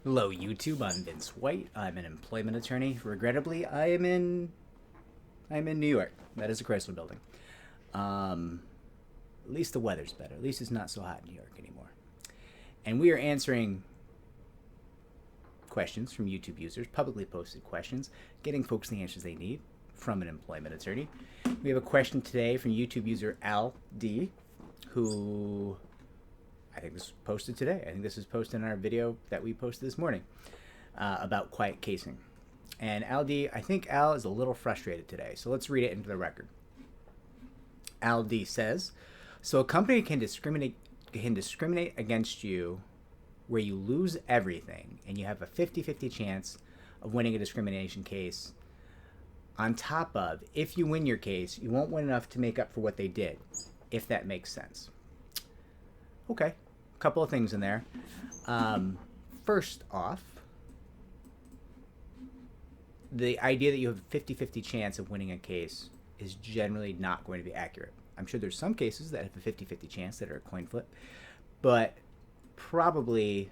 Hello, YouTube. I'm Vince White. I'm an employment attorney. Regrettably, I'm in New York. That is a Chrysler Building. At least the weather's better. At least it's not so hot in New York anymore. And we are answering questions from YouTube users, publicly posted questions, getting folks the answers they need from an employment attorney. We have a question today from YouTube user Al D, who I think this was posted today. I think this is posted in our video that we posted this morning about quiet casing. And Al D, I think Al is a little frustrated today, so let's read it into the record. Al D says, so a company can discriminate against you where you lose everything and you have a 50-50 chance of winning a discrimination case. On top of, if you win your case, you won't win enough to make up for what they did, if that makes sense. Okay, a couple of things in there. First off, the idea that you have a 50-50 chance of winning a case is generally not going to be accurate. I'm sure there's some cases that have a 50-50 chance that are a coin flip, but probably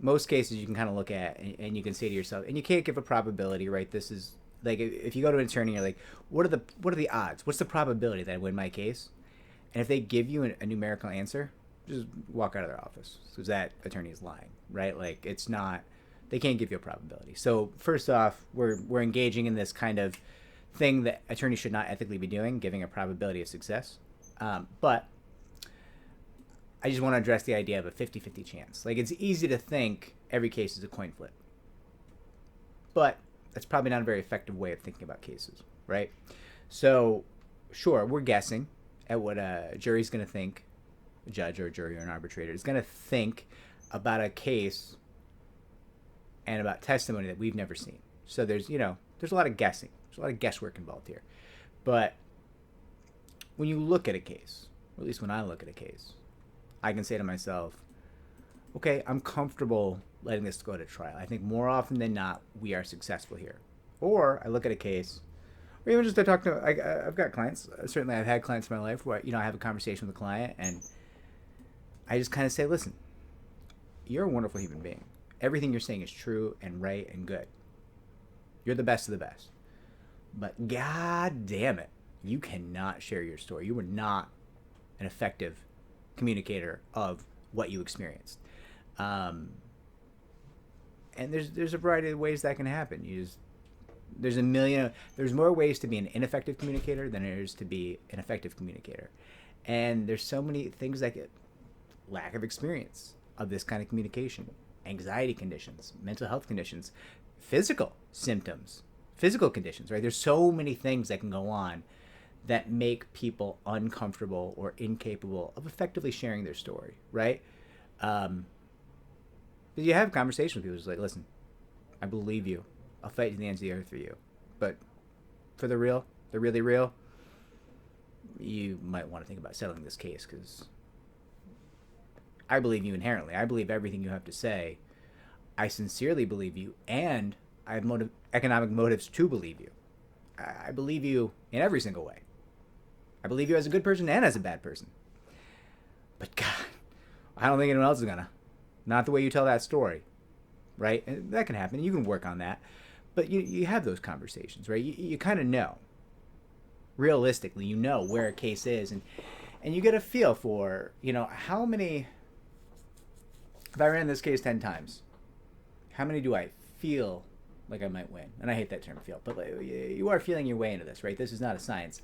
most cases you can kind of look at and you can say to yourself, and you can't give a probability, right? This is like if you go to an attorney, you're like, what are the odds? What's the probability that I win my case? And if they give you a numerical answer, just walk out of their office because that attorney is lying, right? Like it's not, they can't give you a probability. So first off, we're engaging in this kind of thing that attorneys should not ethically be doing, giving a probability of success. But I just want to address the idea of a 50-50 chance. Like it's easy to think every case is a coin flip, but that's probably not a very effective way of thinking about cases, right? So sure, we're guessing at what a jury's going to think, a judge or a jury or an arbitrator is going to think about a case and about testimony that we've never seen. So there's a lot of guessing. There's a lot of guesswork involved here. But when you look at a case, or at least when I look at a case, I can say to myself, okay, I'm comfortable letting this go to trial. I think more often than not, we are successful here. Or I look at a case, or even just to talk to, I've got clients, certainly I've had clients in my life where, I have a conversation with a client and I just kind of say, listen, you're a wonderful human being. Everything you're saying is true and right and good. You're the best of the best. But god damn it, you cannot share your story. You were not an effective communicator of what you experienced. And there's a variety of ways that can happen. There's more ways to be an ineffective communicator than there is to be an effective communicator. And there's so many things that get lack of experience of this kind of communication, anxiety conditions, mental health conditions, physical symptoms, physical conditions, right? There's so many things that can go on that make people uncomfortable or incapable of effectively sharing their story, right? You have conversations with people who's like, listen, I believe you. I'll fight to the ends of the earth for you. But for the really real, you might want to think about settling this case because I believe you inherently. I believe everything you have to say. I sincerely believe you, and I have economic motives to believe you. I believe you in every single way. I believe you as a good person and as a bad person. But God, I don't think anyone else is gonna. Not the way you tell that story, right? And that can happen. You can work on that. But you have those conversations, right? You kind of know. Realistically, you know where a case is. And you get a feel for, how many... If I ran this case 10 times, how many do I feel like I might win? And I hate that term, feel. But you are feeling your way into this, right? This is not a science.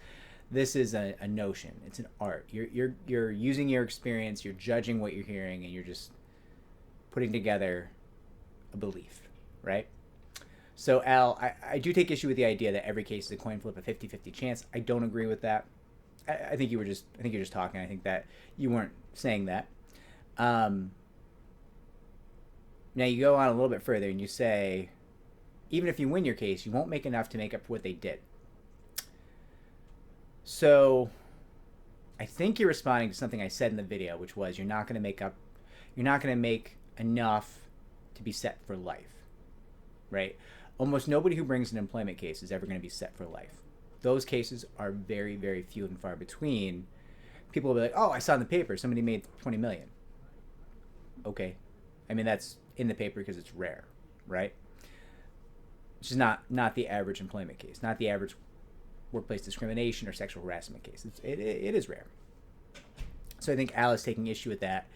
This is a notion. It's an art. You're using your experience. You're judging what you're hearing. And you're just putting together a belief, right? So, Al, I do take issue with the idea that every case is a coin flip, a 50-50 chance. I don't agree with that. I think you're just talking. I think that you weren't saying that. Now you go on a little bit further and you say, even if you win your case, you won't make enough to make up for what they did. So I think you're responding to something I said in the video, which was you're not going to make enough to be set for life, right? Almost nobody who brings an employment case is ever going to be set for life. Those cases are very, very few and far between. People will be like, oh, I saw in the paper somebody made $20 million. Okay. I mean, that's in the paper because it's rare, right? Which is not the average employment case, not the average workplace discrimination or sexual harassment case. It is rare. So I think Al is taking issue with that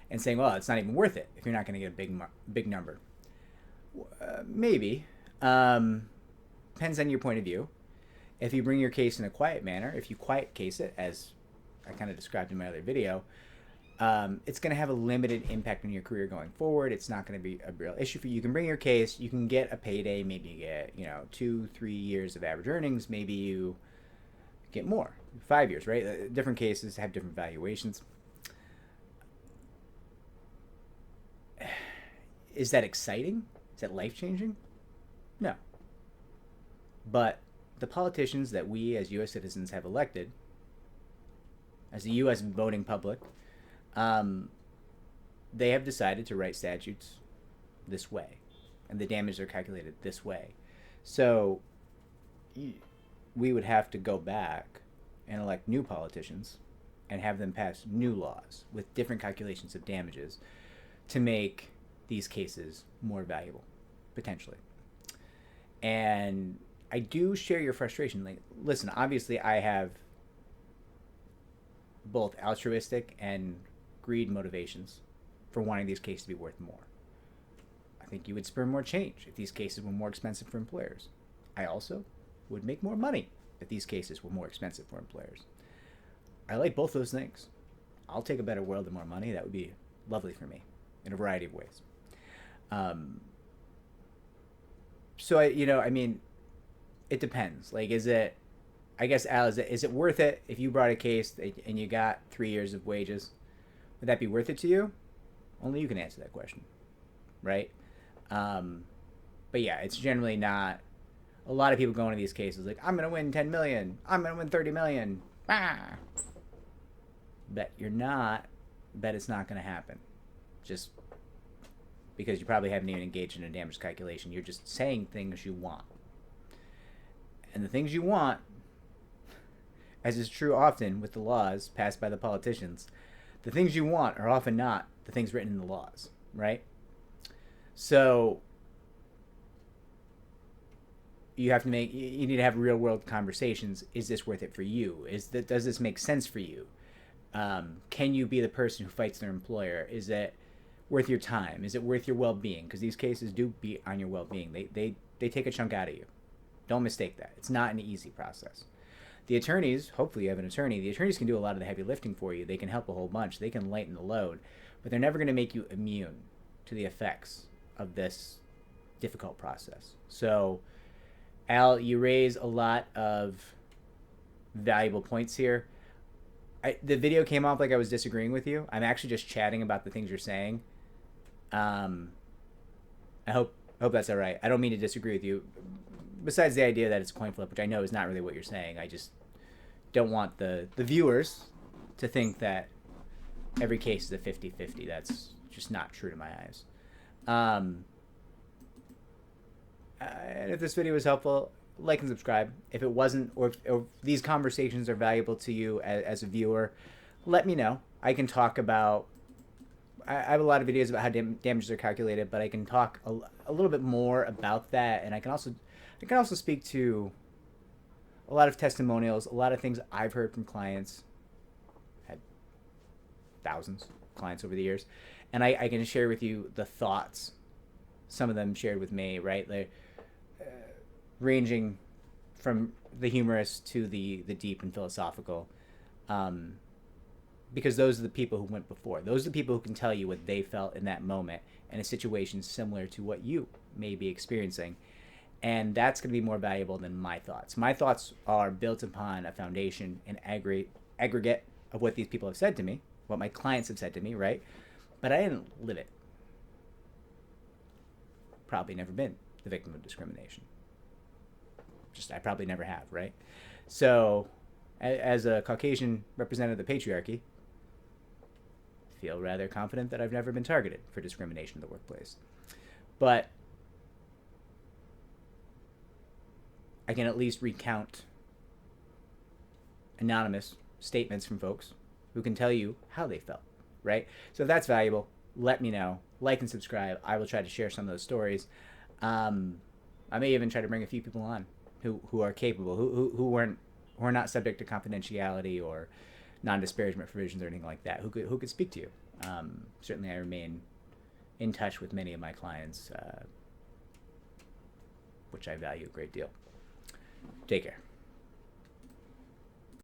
and saying, well, it's not even worth it if you're not going to get a big number. Maybe. Depends on your point of view. If you bring your case in a quiet manner, if you quiet case it, as I kind of described in my other video, it's going to have a limited impact on your career going forward. It's not going to be a real issue for you. You can bring your case. You can get a payday. Maybe you get 2-3 years of average earnings. Maybe you get more, 5 years, right? Different cases have different valuations. Is that exciting? Is that life-changing? No. But the politicians that we as U.S. citizens have elected, as the U.S. voting public, they have decided to write statutes this way, and the damages are calculated this way. So we would have to go back and elect new politicians and have them pass new laws with different calculations of damages to make these cases more valuable, potentially. And I do share your frustration. Like, listen, obviously I have both altruistic and greed motivations for wanting these cases to be worth more. I think you would spur more change if these cases were more expensive for employers. I also would make more money if these cases were more expensive for employers. I like both those things. I'll take a better world and more money. That would be lovely for me in a variety of ways. So I mean, it depends. Like, is it, I guess, Al, is it worth it if you brought a case and you got 3 years of wages? Would that be worth it to you? Only you can answer that question, right? But yeah, it's generally not. A lot of people go into these cases like, I'm going to win 10 million. I'm going to win 30 million. Ah! Bet you're not. Bet it's not going to happen. Just because you probably haven't even engaged in a damage calculation. You're just saying things you want. And the things you want, as is true often with the laws passed by the politicians, the things you want are often not the things written in the laws, right? So you need to have real world conversations. Is this worth it for you? Does this make sense for you? Can you be the person who fights their employer? Is it worth your time? Is it worth your well-being? Because these cases do beat on your well-being. They take a chunk out of you. Don't mistake that. It's not an easy process. The attorneys, hopefully you have an attorney, the attorneys can do a lot of the heavy lifting for you. They can help a whole bunch. They can lighten the load. But they're never going to make you immune to the effects of this difficult process. So, Al, you raise a lot of valuable points here. The video came off like I was disagreeing with you. I'm actually just chatting about the things you're saying. I hope that's all right. I don't mean to disagree with you. Besides the idea that it's a coin flip, which I know is not really what you're saying. I just don't want the viewers to think that every case is a 50-50. That's just not true to my eyes. And if this video was helpful, like and subscribe. If it wasn't, or if these conversations are valuable to you as a viewer, let me know. I can talk about, I have a lot of videos about how damages are calculated, but I can talk a little bit more about that, and I can also speak to a lot of testimonials, a lot of things I've heard from clients. Had thousands of clients over the years, and I can share with you the thoughts some of them shared with me, right? They're ranging from the humorous to the deep and philosophical, because those are the people who went before. Those are the people who can tell you what they felt in that moment in a situation similar to what you may be experiencing. And that's going to be more valuable than my thoughts. My thoughts are built upon a foundation, an aggregate of what these people have said to me, what my clients have said to me, right? But I didn't live it. Probably never been the victim of discrimination. I probably never have, right? So, as a Caucasian representative of the patriarchy, I feel rather confident that I've never been targeted for discrimination in the workplace. But I can at least recount anonymous statements from folks who can tell you how they felt, right? So if that's valuable, let me know. like and subscribe. I will try to share some of those stories. I may even try to bring a few people on who are capable, who are not subject to confidentiality or non-disparagement provisions or anything like that, who could speak to you. Certainly, I remain in touch with many of my clients, which I value a great deal. Take care.